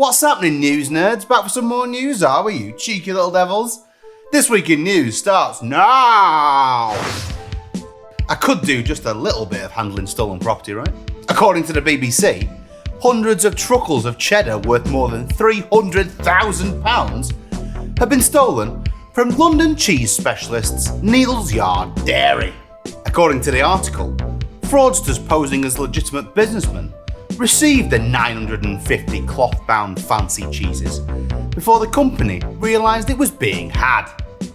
What's happening, news nerds? Back for some more news, are we, you cheeky little devils? This week in news starts now! I could do just a little bit of handling stolen property, right? According to the BBC, hundreds of truckles of cheddar worth more than £300,000 have been stolen from London cheese specialists Neal's Yard Dairy. According to the article, fraudsters posing as legitimate businessmen received the 950 cloth-bound fancy cheeses before the company realised it was being had.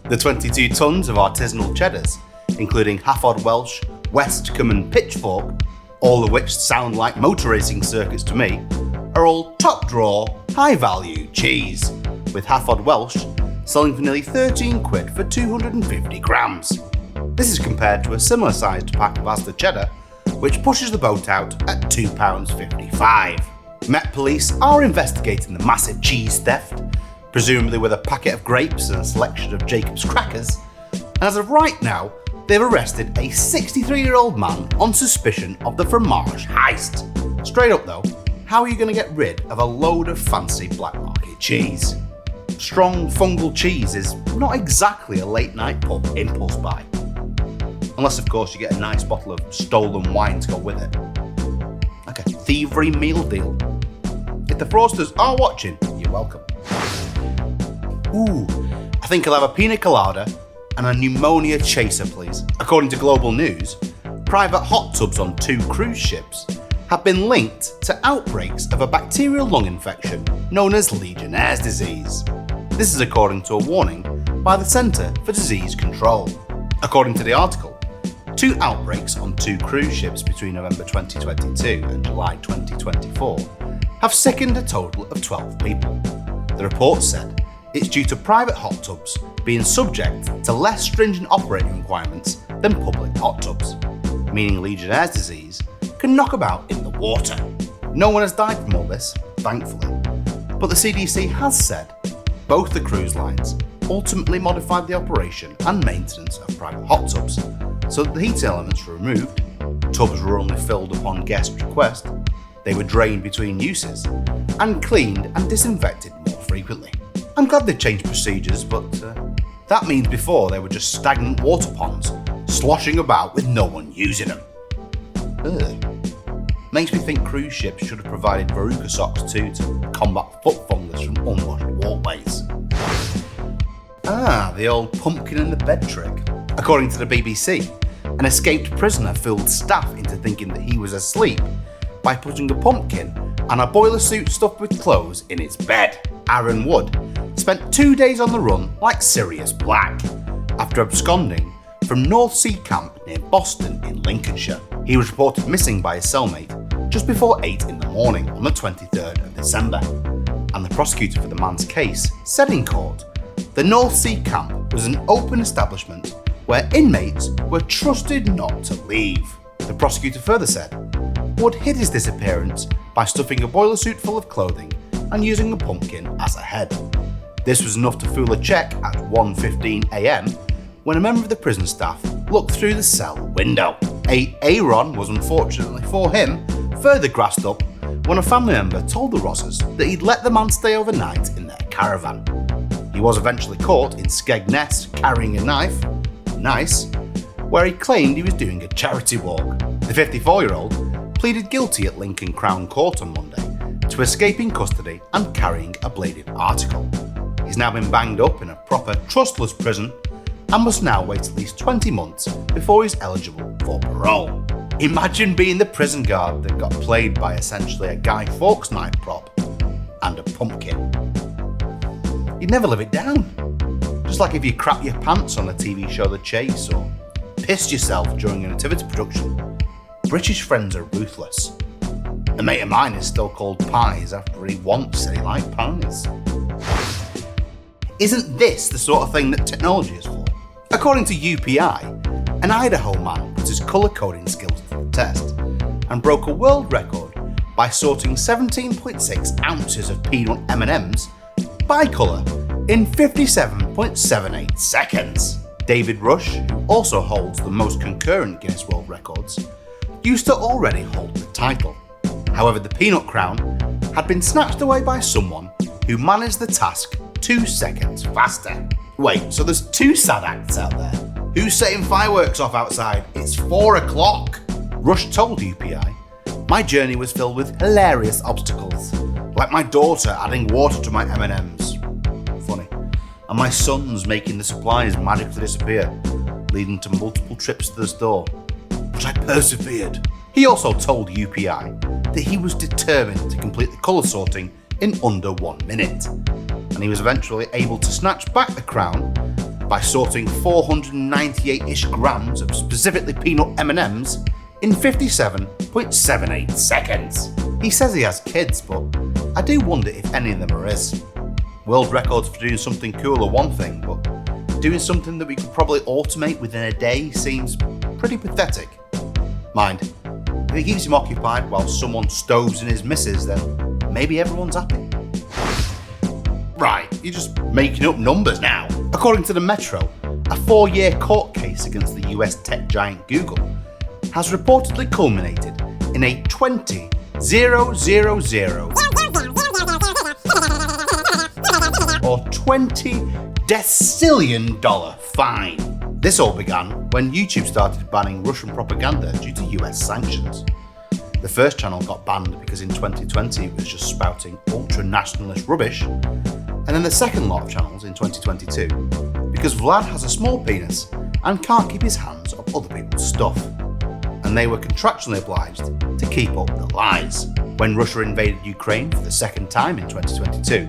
The 22 tonnes of artisanal cheddars, including Halford Welsh, Westcombe and Pitchfork, all of which sound like motor racing circuits to me, are all top-drawer, high-value cheese, with Halford Welsh selling for nearly 13 quid for 250 grams. This is compared to a similar sized pack of Asda cheddar, which pushes the boat out at £2.55. Met Police are investigating the massive cheese theft, presumably with a packet of grapes and a selection of Jacob's crackers, and as of right now, they've arrested a 63-year-old man on suspicion of the fromage heist. Straight up though, how are you going to get rid of a load of fancy black market cheese? Strong fungal cheese is not exactly a late night pub impulse buy. Unless of course you get a nice bottle of stolen wine to go with it. Like a thievery meal deal. If the fraudsters are watching, you're welcome. Ooh, I think I'll have a pina colada and a pneumonia chaser please. According to Global News, private hot tubs on 2 cruise ships have been linked to outbreaks of a bacterial lung infection known as Legionnaire's disease. This is according to a warning by the Centre for Disease Control. According to the article, 2 outbreaks on 2 cruise ships between November 2022 and July 2024 have sickened a total of 12 people. The report said it's due to private hot tubs being subject to less stringent operating requirements than public hot tubs, meaning Legionnaire's disease can knock about in the water. No one has died from all this, thankfully, but the CDC has said both the cruise lines ultimately modified the operation and maintenance of private hot tubs so that the heat elements were removed, tubs were only filled upon guest request, they were drained between uses, and cleaned and disinfected more frequently. I'm glad they changed procedures, but that means before they were just stagnant water ponds sloshing about with no one using them. Ugh. Makes me think cruise ships should have provided verruca socks too to combat foot fungus from unwashed walkways. The old pumpkin in the bed trick. According to the BBC, an escaped prisoner fooled staff into thinking that he was asleep by putting a pumpkin and a boiler suit stuffed with clothes in his bed. Aaron Wood spent 2 days on the run like Sirius Black after absconding from North Sea Camp near Boston in Lincolnshire. He was reported missing by his cellmate just before 8 in the morning on the 23rd of December, and the prosecutor for the man's case said in court the North Sea Camp was an open establishment where inmates were trusted not to leave. The prosecutor further said Wood hid his disappearance by stuffing a boiler suit full of clothing and using a pumpkin as a head. This was enough to fool a check at 1:15 a.m. when a member of the prison staff looked through the cell window. Aaron was unfortunately for him further grassed up when a family member told the Rosses that he'd let the man stay overnight in their caravan. He was eventually caught in Skegness carrying a knife, nice, where he claimed he was doing a charity walk. The 54-year-old pleaded guilty at Lincoln Crown Court on Monday to escaping custody and carrying a bladed article. He's now been banged up in a proper trustless prison and must now wait at least 20 months before he's eligible for parole. Imagine being the prison guard that got played by essentially a Guy Fawkes knife prop and a pumpkin. You'd never live it down. Just like if you crap your pants on the TV show The Chase or pissed yourself during a nativity production. British friends are ruthless. A mate of mine is still called Pies after he once said he liked pies. Isn't this the sort of thing that technology is for? According to UPI, an Idaho man put his colour coding skills to the test and broke a world record by sorting 17.6 ounces of peanut M&Ms by colour in 57.78 seconds. David Rush, who also holds the most concurrent Guinness World Records, used to already hold the title. However, the peanut crown had been snatched away by someone who managed the task 2 seconds faster. Wait, so there's 2 sad acts out there? Who's setting fireworks off outside? It's 4 o'clock. Rush told UPI, "My journey was filled with hilarious obstacles, like my daughter adding water to my M&Ms. Funny. And my sons making the supplies magically disappear, leading to multiple trips to the store. But I persevered." He also told UPI that he was determined to complete the colour sorting in under 1 minute, and he was eventually able to snatch back the crown by sorting 498-ish grams of specifically peanut M&Ms in 57.78 seconds. He says he has kids, but I do wonder if any of them are his. World records for doing something cool are one thing, but doing something that we could probably automate within a day seems pretty pathetic. Mind, if it keeps him occupied while someone stoves in his missus, then maybe everyone's happy. Right, you're just making up numbers now. According to the Metro, a 4-year court case against the US tech giant Google has reportedly culminated in a $20 or $20 decillion fine. This all began when YouTube started banning Russian propaganda due to US sanctions. The first channel got banned because in 2020 it was just spouting ultra-nationalist rubbish, and then the second lot of channels in 2022 because Vlad has a small penis and can't keep his hands off other people's stuff, and they were contractually obliged to keep up the lies. When Russia invaded Ukraine for the second time in 2022,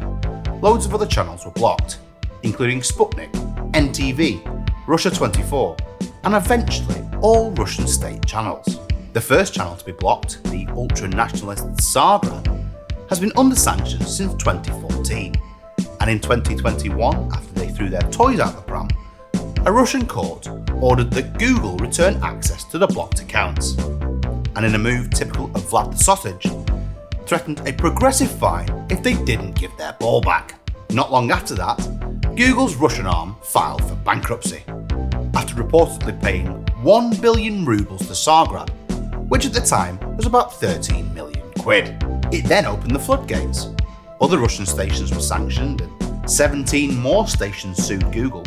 loads of other channels were blocked, including Sputnik, NTV, Russia 24, and eventually all Russian state channels. The first channel to be blocked, the ultra-nationalist Sagra, has been under sanctions since 2014, and in 2021, after they threw their toys out the pram, a Russian court ordered that Google return access to the blocked accounts, and in a move typical of Vlad the Sausage, threatened a progressive fine if they didn't give their ball back. Not long after that, Google's Russian arm filed for bankruptcy, after reportedly paying 1 billion rubles to Sagrad, which at the time was about 13 million quid. It then opened the floodgates. Other Russian stations were sanctioned, and 17 more stations sued Google,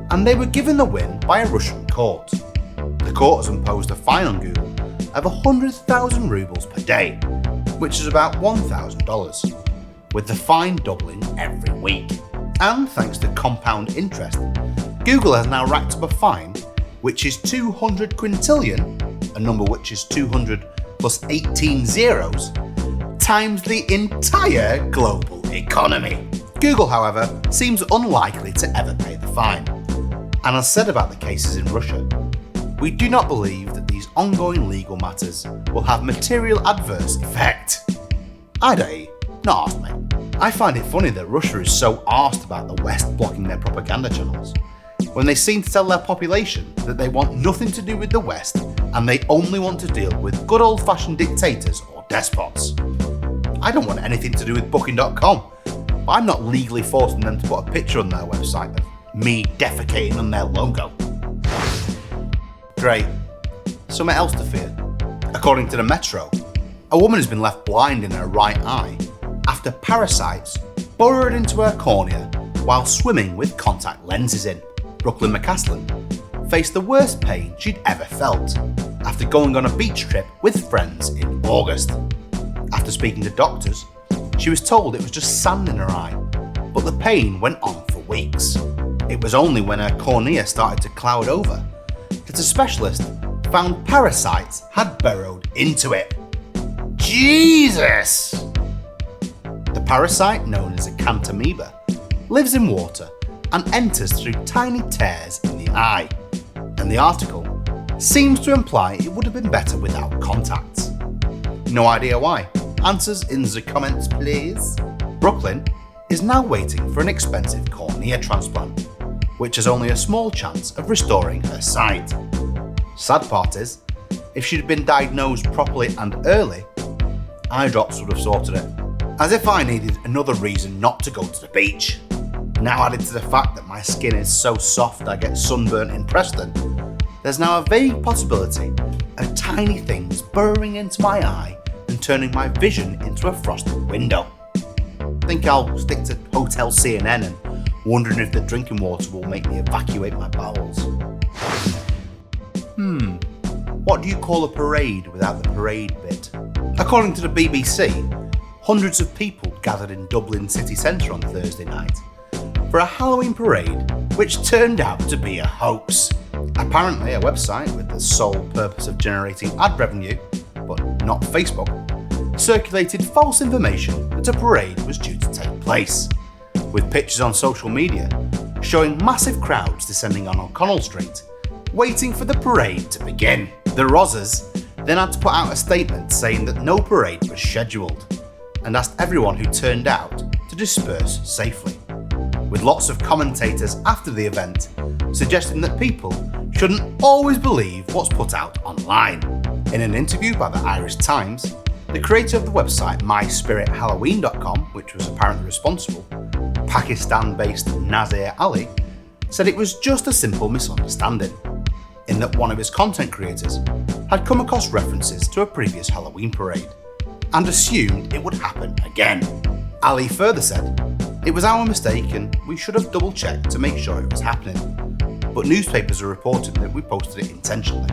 and they were given the win by a Russian court. The court has imposed a fine on Google of 100,000 rubles per day, which is about $1,000, with the fine doubling every week. And thanks to compound interest, Google has now racked up a fine which is 200 quintillion, a number which is 200 plus 18 zeros, times the entire global economy. Google, however, seems unlikely to ever pay the fine, and as said about the cases in Russia, we do not believe that these ongoing legal matters will have material adverse effect. I.e., not arsed, mate. I find it funny that Russia is so arsed about the West blocking their propaganda channels, when they seem to tell their population that they want nothing to do with the West and they only want to deal with good old-fashioned dictators or despots. I don't want anything to do with Booking.com, but I'm not legally forcing them to put a picture on their website of me defecating on their logo. Great. Something else to fear. According to the Metro, a woman has been left blind in her right eye after parasites burrowed into her cornea while swimming with contact lenses in. Brooklyn McCaslin faced the worst pain she'd ever felt after going on a beach trip with friends in August. After speaking to doctors, she was told it was just sand in her eye, but the pain went on for weeks. It was only when her cornea started to cloud over that a specialist found parasites had burrowed into it. Jesus! The parasite, known as a cantamoeba, lives in water and enters through tiny tears in the eye, and the article seems to imply it would have been better without contacts. No idea why. Answers in the comments, please. Brooklyn is now waiting for an expensive cornea transplant, which has only a small chance of restoring her sight. Sad part is, if she'd been diagnosed properly and early, eye drops would have sorted it. As if I needed another reason not to go to the beach. Now added to the fact that my skin is so soft I get sunburnt in Preston, there's now a vague possibility of tiny things burrowing into my eye and turning my vision into a frosted window. Think I'll stick to Hotel CNN and wondering if the drinking water will make me evacuate my bowels. What do you call a parade without the parade bit? According to the BBC, hundreds of people gathered in Dublin city centre on Thursday night for a Halloween parade which turned out to be a hoax. Apparently, a website with the sole purpose of generating ad revenue, but not Facebook, circulated false information that a parade was due to take place, with pictures on social media showing massive crowds descending on O'Connell Street, waiting for the parade to begin. The Rozzers then had to put out a statement saying that no parade was scheduled, and asked everyone who turned out to disperse safely, with lots of commentators after the event suggesting that people shouldn't always believe what's put out online. In an interview by the Irish Times, the creator of the website MySpiritHalloween.com, which was apparently responsible, Pakistan-based Nazir Ali, said it was just a simple misunderstanding, in that one of his content creators had come across references to a previous Halloween parade and assumed it would happen again. Ali further said, "It was our mistake and we should have double checked to make sure it was happening. But newspapers are reporting that we posted it intentionally,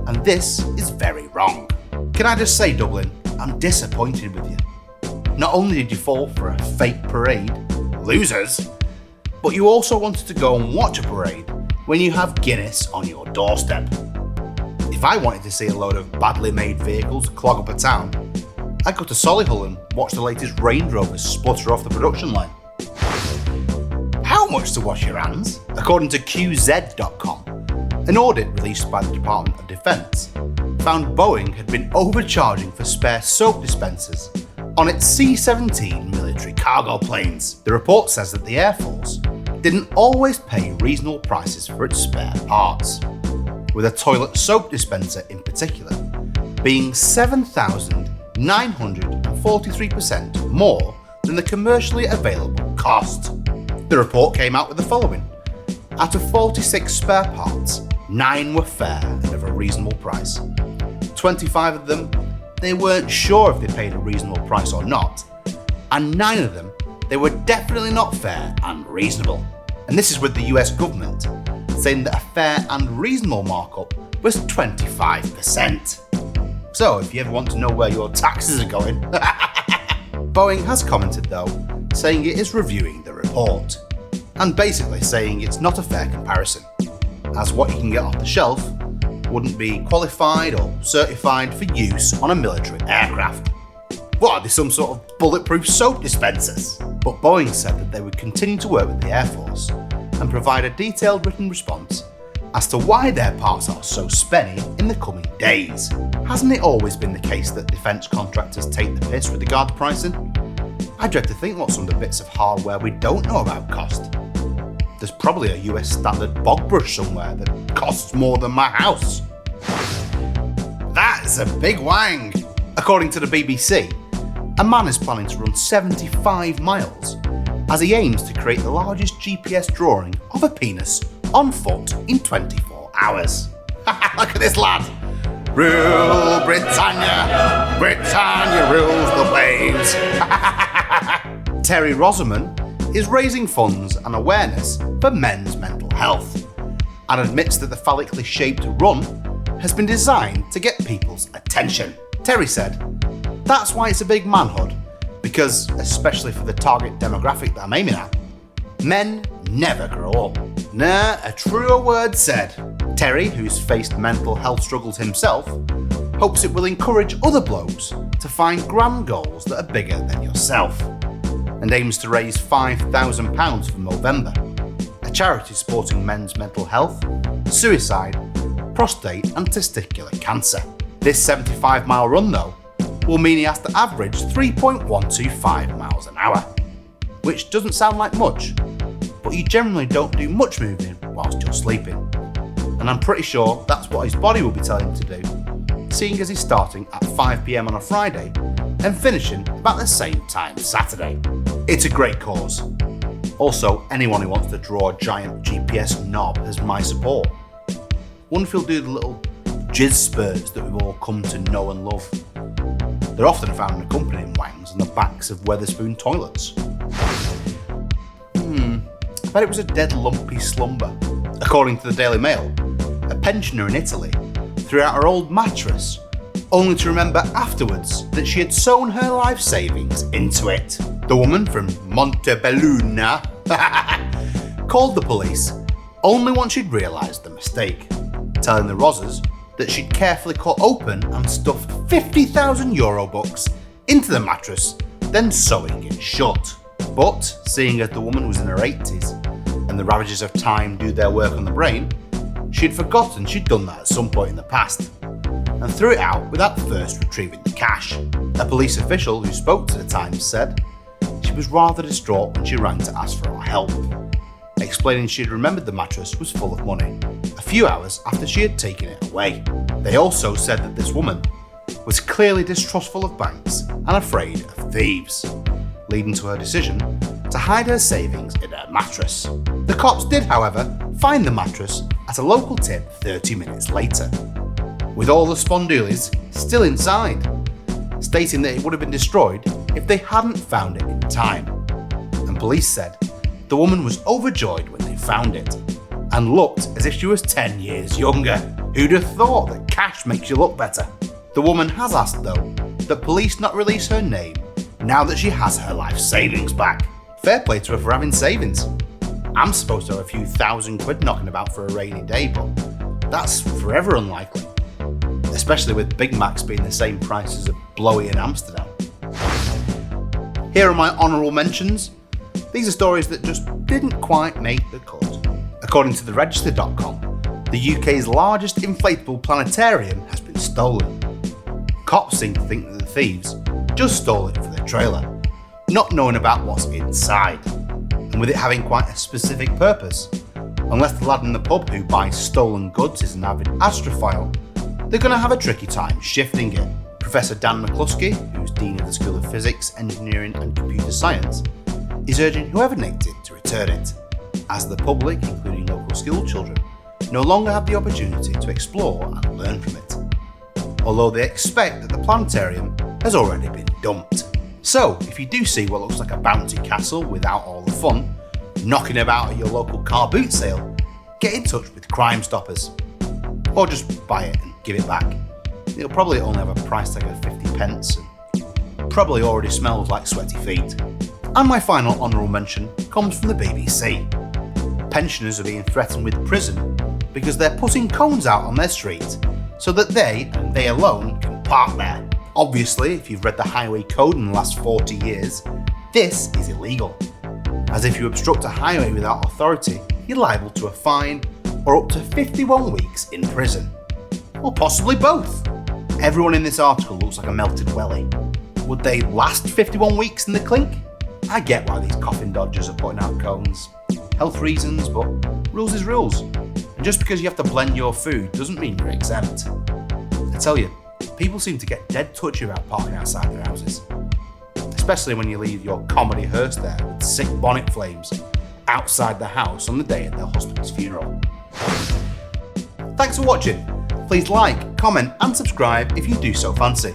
and this is very wrong." Can I just say, Dublin, I'm disappointed with you. Not only did you fall for a fake parade, losers, but you also wanted to go and watch a parade when you have Guinness on your doorstep. If I wanted to see a load of badly made vehicles clog up a town, I'd go to Solihull and watch the latest Range Rovers sputter off the production line. How much to wash your hands? According to QZ.com, an audit released by the Department of Defence found Boeing had been overcharging for spare soap dispensers on its C-17 military cargo planes. The report says that the Air Force didn't always pay reasonable prices for its spare parts, with a toilet soap dispenser in particular being 7,943% more than the commercially available cost. The report came out with the following: out of 46 spare parts, 9 were fair and of a reasonable price. 25 of them, they weren't sure if they paid a reasonable price or not, and 9 of them, they were definitely not fair and reasonable. And this is with the US government saying that a fair and reasonable markup was 25%. So if you ever want to know where your taxes are going, Boeing has commented though, saying it is reviewing the report, and basically saying it's not a fair comparison, as what you can get off the shelf wouldn't be qualified or certified for use on a military aircraft. What, are they some sort of bulletproof soap dispensers? But Boeing said that they would continue to work with the Air Force and provide a detailed written response as to why their parts are so spenny in the coming days. Hasn't it always been the case that defence contractors take the piss with regard to pricing? I dread to think what some of the bits of hardware we don't know about cost. There's probably a US standard bog brush somewhere that costs more than my house. That's a big wang! According to the BBC, a man is planning to run 75 miles as he aims to create the largest GPS drawing of a penis on foot in 24 hours. Look at this lad! Rule Britannia! Britannia rules the waves! Terry Rosamond is raising funds and awareness for men's mental health, and admits that the phallically shaped run has been designed to get people's attention. Terry said, "That's why it's a big manhood, because, especially for the target demographic that I'm aiming at, men never grow up." Nah, a truer word said. Terry, who's faced mental health struggles himself, hopes it will encourage other blokes to find grand goals that are bigger than yourself, and aims to raise £5,000 for Movember, a charity supporting men's mental health, suicide, prostate and testicular cancer. This 75-mile run though will mean he has to average 3.125 miles an hour, which doesn't sound like much, but you generally don't do much moving whilst you're sleeping, and I'm pretty sure that's what his body will be telling him to do, seeing as he's starting at 5 PM on a Friday and finishing about the same time Saturday. It's a great cause. Also, anyone who wants to draw a giant GPS knob has my support. Wonder if he'll do the little jizz spurs that we've all come to know and love. They're often found in accompanying wangs on the backs of Wetherspoon toilets. I bet it was a dead lumpy slumber. According to the Daily Mail, a pensioner in Italy threw out her old mattress, only to remember afterwards that she had sewn her life savings into it. The woman from Montebelluna called the police only once she'd realised the mistake, telling the Rozzers that she'd carefully cut open and stuffed €50,000 books into the mattress, then sewing it shut. But seeing as the woman was in her 80s and the ravages of time do their work on the brain, she'd forgotten she'd done that at some point in the past and threw it out without first retrieving the cash. A police official who spoke to the Times said she was rather distraught when she rang to ask for our help, explaining she'd remembered the mattress was full of money a few hours after she had taken it away. They also said that this woman was clearly distrustful of banks and afraid of thieves, leading to her decision to hide her savings in her mattress. The cops did, however, find the mattress at a local tip 30 minutes later, with all the spondoolies still inside, stating that it would have been destroyed if they hadn't found it in time. And police said the woman was overjoyed when they found it and looked as if she was 10 years younger. Who'd have thought that cash makes you look better? The woman has asked, though, that police not release her name now that she has her life savings back. Fair play to her for having savings. I'm supposed to have a few £1,000 knocking about for a rainy day, but that's forever unlikely, especially with Big Macs being the same price as a blowy in Amsterdam. Here are my honourable mentions. These are stories that just didn't quite make the cut. According to theregister.com, the UK's largest inflatable planetarium has been stolen. Cops seem to think that the thieves just stole it for their trailer, not knowing about what's inside, and with it having quite a specific purpose. Unless the lad in the pub who buys stolen goods is an avid astrophile, they're going to have a tricky time shifting it. Professor Dan McCluskey, who's Dean of the School of Physics, Engineering and Computer Science, is urging whoever nicked it to return it, as the public, including local school children, no longer have the opportunity to explore and learn from it, although they expect that the planetarium has already been dumped. So, if you do see what looks like a bounty castle without all the fun, knocking about at your local car boot sale, get in touch with Crime Stoppers. Or just buy it and give it back. It'll probably only have a price tag of 50 pence and probably already smells like sweaty feet. And my final honourable mention comes from the BBC. Pensioners are being threatened with prison because they're putting cones out on their street so that they, and they alone, can park there. Obviously, if you've read the highway code in the last 40 years, this is illegal, as if you obstruct a highway without authority, you're liable to a fine or up to 51 weeks in prison. Or possibly both. Everyone in this article looks like a melted welly. Would they last 51 weeks in the clink? I get why these coffin dodgers are putting out cones. Health reasons, but rules is rules. And just because you have to blend your food doesn't mean you're exempt. I tell you, people seem to get dead touchy about parking outside their houses. Especially when you leave your comedy hearse there with sick bonnet flames outside the house on the day of their husband's funeral. Thanks for watching. Please like, comment and subscribe if you do so fancy.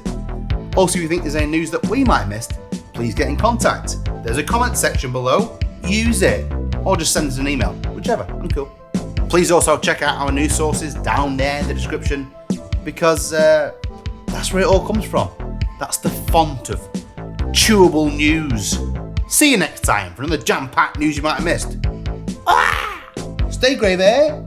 Also, if you think there's any news that we might have missed, please get in contact. There's a comment section below, use it, or just send us an email, whichever, I'm cool. Please also check out our news sources down there in the description, because that's where it all comes from. That's the font of chewable news. See you next time for another jam-packed news you might have missed. Stay gravy.